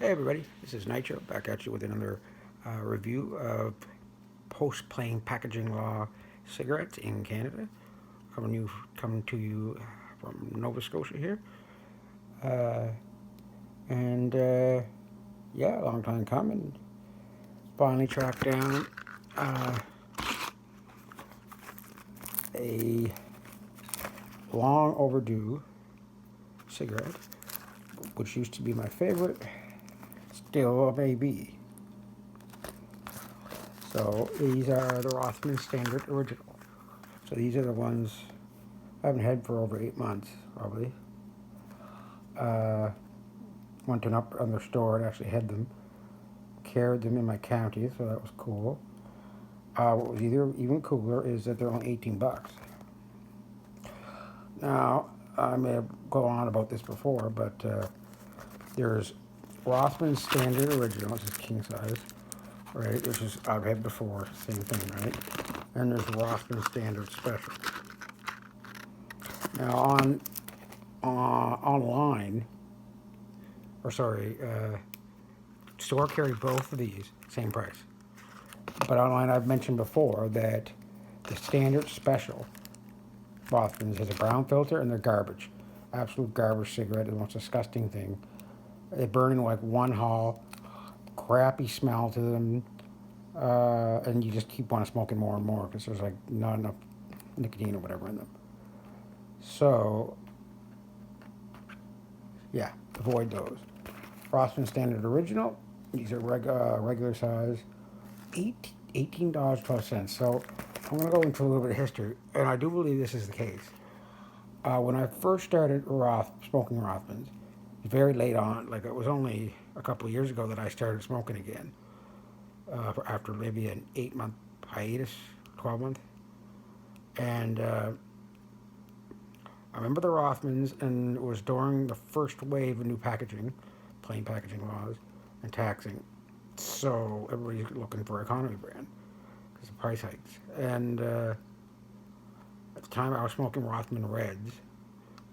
Hey everybody, this is Nitro back at you with another review of post-plain packaging law cigarettes in Canada. Coming to you from Nova Scotia here, uh, and yeah, long time coming. Finally tracked down uh, a long overdue cigarette, which used to be my favorite, still may be. So these are the Rothman Standard Original. So these are the ones I haven't had for over 8 months, probably. Uh, Went to an up on their store and actually had them, carried them in my county, so that was cool. What was even cooler is that they're only 18 bucks. Now, I may have gone on about this before, but there's Rothman Standard Original, which is king size, right? Which is I've had before, same thing, right? And there's Rothman Standard Special. Now online, or sorry, store carry both of these, same price. But online, I've mentioned before that the Standard Special Rothmans has a brown filter and they're garbage. Absolute garbage cigarette, the most disgusting thing. They burn in like one haul, crappy smell to them, and you just keep on smoking more and more because there's like not enough nicotine or whatever in them. So, yeah, avoid those. Rothman Standard Original, these are regular size, $18.12. So I'm going to go into a little bit of history, and I do believe this is the case. When I first started smoking Rothmans, very late on, like it was only a couple of years ago that I started smoking again, after maybe an 8-month hiatus, 12-month. And I remember the Rothmans, and it was during the first wave of new packaging, plain packaging laws, and taxing. So everybody's looking for economy brand because of price hikes. And at the time, I was smoking Rothman Reds,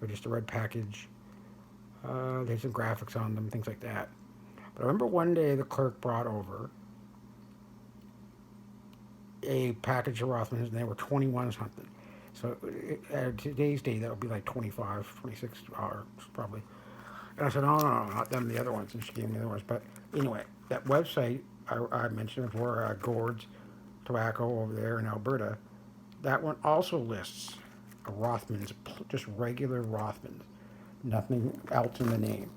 or just a red package. They had some graphics on them, things like that. But I remember one day the clerk brought over a package of Rothmans, and they were 21 something. So at today's day, that would be like 25, $26 probably. And I said, no, not them, the other ones. And she gave me the other ones. But anyway, that website I mentioned before, Gord's Tobacco over there in Alberta, that one also lists Rothmans, just regular Rothmans, nothing else in the name.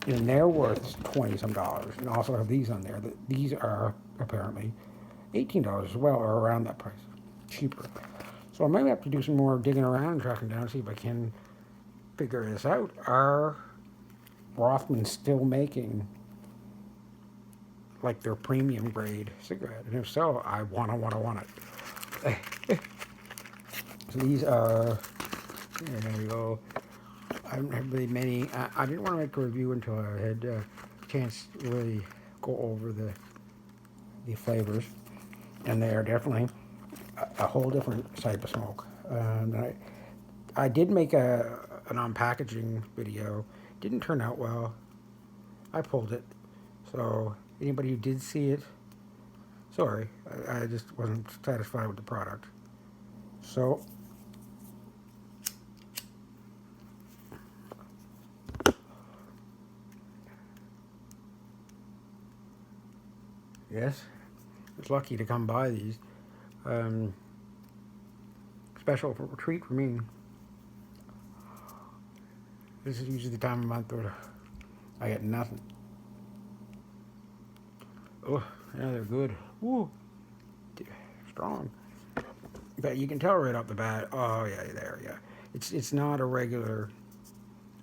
And they're worth 20 some dollars. And also have these on there. These are apparently $18 as well, or around that price, cheaper. So I might have to do some more digging around and tracking down, see if I can figure this out. Are Rothman still making like their premium grade cigarette? And if so, I want it. So these are, there we go. I don't have really many. I didn't want to make a review until I had a chance to really go over the flavors. And they are definitely a whole different type of smoke. I did make an unpackaging video. Didn't turn out well. I pulled it. So anybody who did see it, sorry. I just wasn't satisfied with the product. So yes, I was lucky to come by these. Special treat for me. This is usually the time of month where I get nothing. Oh, yeah, they're good. Woo, strong. But you can tell right off the bat. Oh yeah, there, yeah. It's not a regular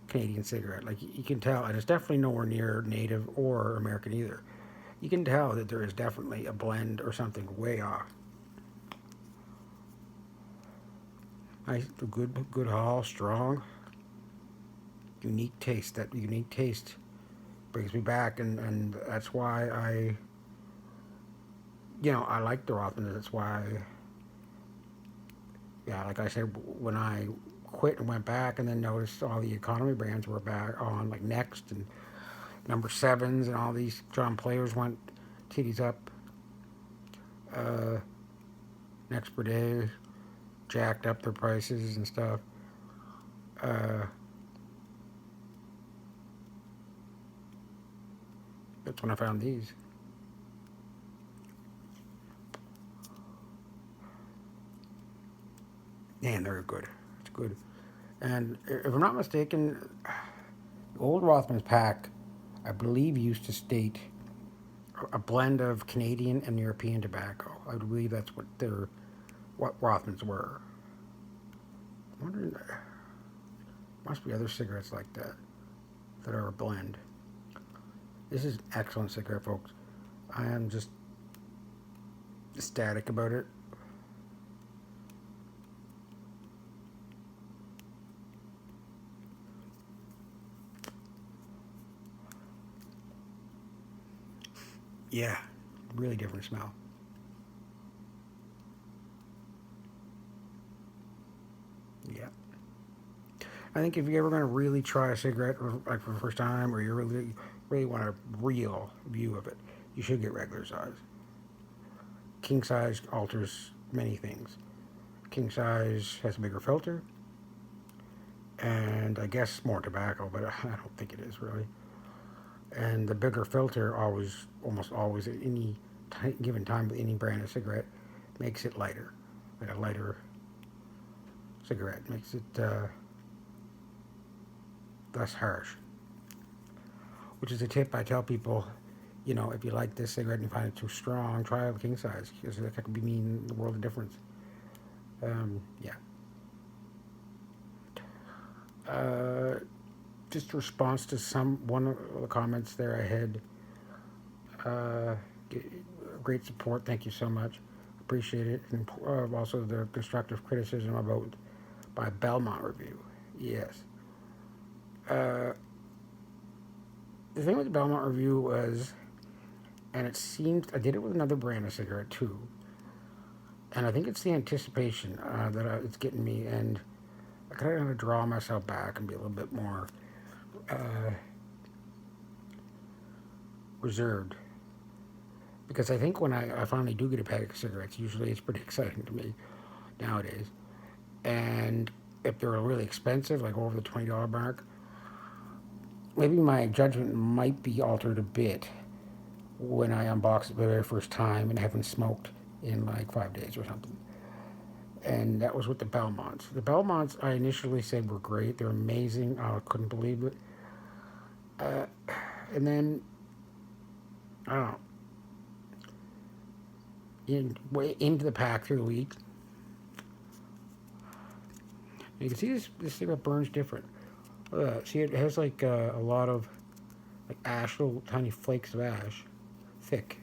Canadian cigarette. Like you can tell, and it's definitely nowhere near native or American either. You can tell that there is definitely a blend or something way off. Nice, good haul, strong, unique taste. That unique taste brings me back, and that's why I like the Rothmans. That's why, yeah, like I said, when I quit and went back, and then noticed all the economy brands were back on, like Next and number sevens and all these John Players went titties up. Next per day jacked up their prices and stuff. That's when I found these. Man, they're good. It's good. And if I'm not mistaken, the old Rothman's pack, I believe, used to state a blend of Canadian and European tobacco. I believe that's what Rothmans were. I'm wondering, must be other cigarettes like that are a blend. This is an excellent cigarette, folks. I am just ecstatic about it. Yeah, really different smell. Yeah. I think if you're ever going to really try a cigarette, like for the first time, or you really want a real view of it, you should get regular size. King size alters many things. King size has a bigger filter, and I guess more tobacco, but I don't think it is really. And the bigger filter almost always, at any given time with any brand of cigarette, makes it lighter, like a lighter cigarette makes it less harsh. Which is a tip I tell people. If you like this cigarette and you find it too strong, try a king size, because that could be mean the world of difference. Yeah. Just a response to one of the comments there I had. Great support. Thank you so much. Appreciate it. And also the constructive criticism about my Belmont review. Yes. The thing with the Belmont review was, and it seems I did it with another brand of cigarette too, and I think it's the anticipation it's getting me, and I kind of have to draw myself back and be a little bit more reserved, because I think when I finally do get a pack of cigarettes, usually it's pretty exciting to me nowadays, and if they're really expensive, like over the $20 mark, maybe my judgment might be altered a bit when I unbox it for the very first time and haven't smoked in like 5 days or something. And that was with the Belmonts. The Belmonts I initially said were great. They're amazing. I couldn't believe it. And then, I don't know, into the pack through the week, you can see this cigarette burns different. See, it has like a lot of like ash, little tiny flakes of ash, thick.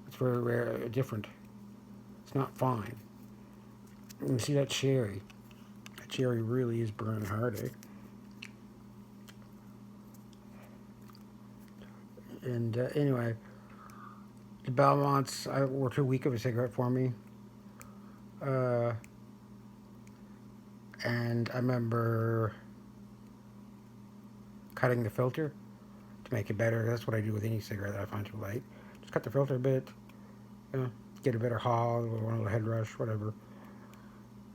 It's very rare, different. It's not fine. You see that cherry? That cherry really is burning hard, eh? And anyway, the Belmonts were too weak of a cigarette for me. And I remember cutting the filter to make it better. That's what I do with any cigarette that I find too light. Just cut the filter a bit, get a better haul, one little head rush, whatever,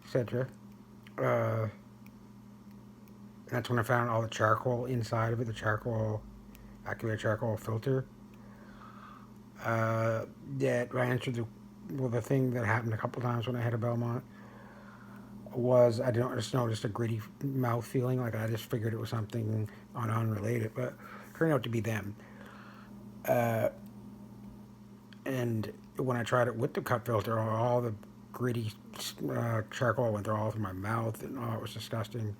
etc. That's when I found all the charcoal inside of it, the activated charcoal filter. That ran through the thing that happened a couple times when I had a Belmont was I just noticed a gritty mouth feeling, like I just figured it was something unrelated, but it turned out to be them. And when I tried it with the cut filter, all the gritty charcoal went all through my mouth, and it was disgusting.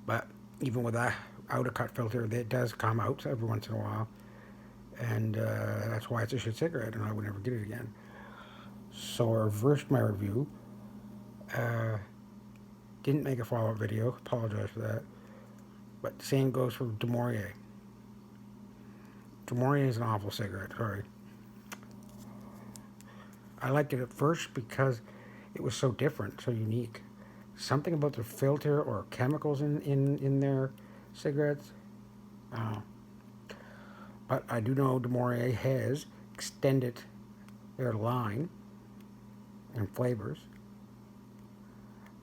But even with that out of cut filter, it does come out every once in a while, and that's why it's a shit cigarette, and I would never get it again. So I reversed my review. Didn't make a follow-up video. Apologize for that. But the same goes for De Maurier. De Maurier is an awful cigarette. Sorry. I liked it at first because it was so different, so unique. Something about the filter or chemicals in their cigarettes. I don't know. But I do know Demore has extended their line and flavors.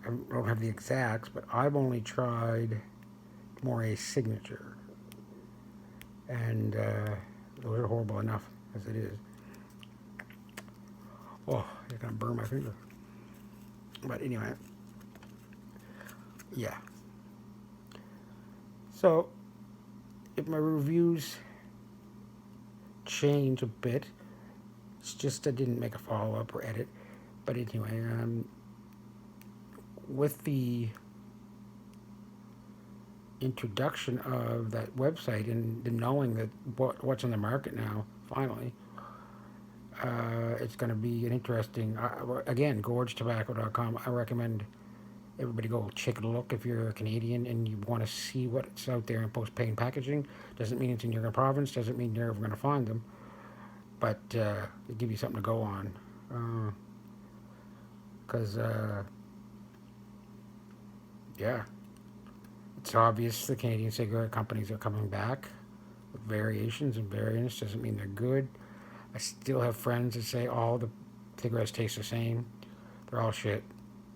I don't have the exacts, but I've only tried Demore's signature, and those are horrible enough as it is. Oh, you're gonna burn my finger. But anyway, yeah. So, if my reviews change a bit, it's just I didn't make a follow-up or edit. But anyway, with the introduction of that website and the knowing that what's in the market now, finally, it's going to be an interesting. Again, gorgetobacco.com. I recommend everybody go check a look if you're a Canadian and you want to see what's out there in post-pay packaging. Doesn't mean it's in your province. Doesn't mean you're ever going to find them. But it give you something to go on. Because, yeah, it's obvious the Canadian cigarette companies are coming back with variations and variants. Doesn't mean they're good. I still have friends that say all the cigarettes taste the same. They're all shit.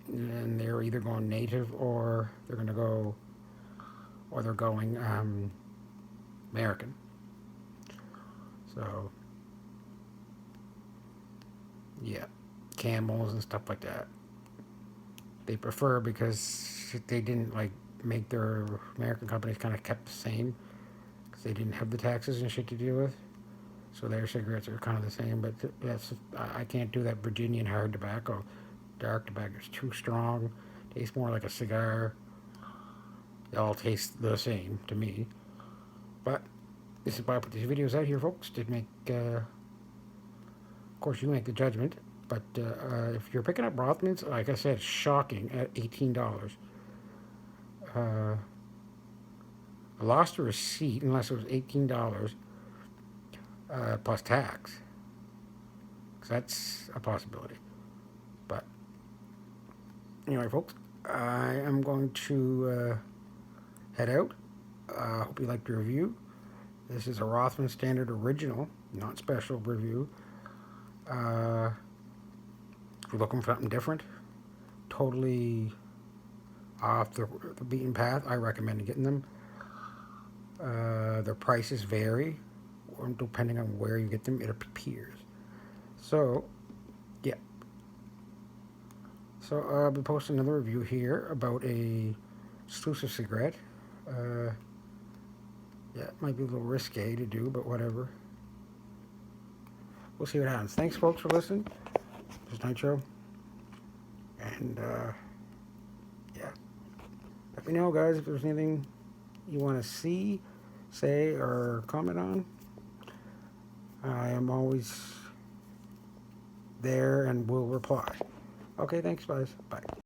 And they're either going native or they're going to go, or they're going American. So, yeah, Camels and stuff like that. They prefer because they didn't like make their American companies kind of kept the same because they didn't have the taxes and shit to deal with. So their cigarettes are kind of the same, but that's I can't do that Virginian hard tobacco. Dark tobacco is too strong. Tastes more like a cigar. They all taste the same to me. But this is why I put these videos out here, folks, to make. Of course, you make the judgment. But if you're picking up Rothmans, like I said, shocking at $18. I lost a receipt unless it was $18 plus tax. Because that's a possibility. But anyway, folks, I am going to head out. I hope you liked the review. This is a Rothman Standard original, not special review. If you're looking for something different, totally off the beaten path, I recommend getting them. Their prices vary depending on where you get them, it appears. So, yeah. So I'll be posting another review here about a exclusive cigarette. Yeah, it might be a little risque to do, but whatever. We'll see what happens. Thanks, folks, for listening. This is Nitro. And, yeah. Let me know, guys, if there's anything you want to see, say, or comment on. I am always there and will reply. Okay, thanks, guys. Bye.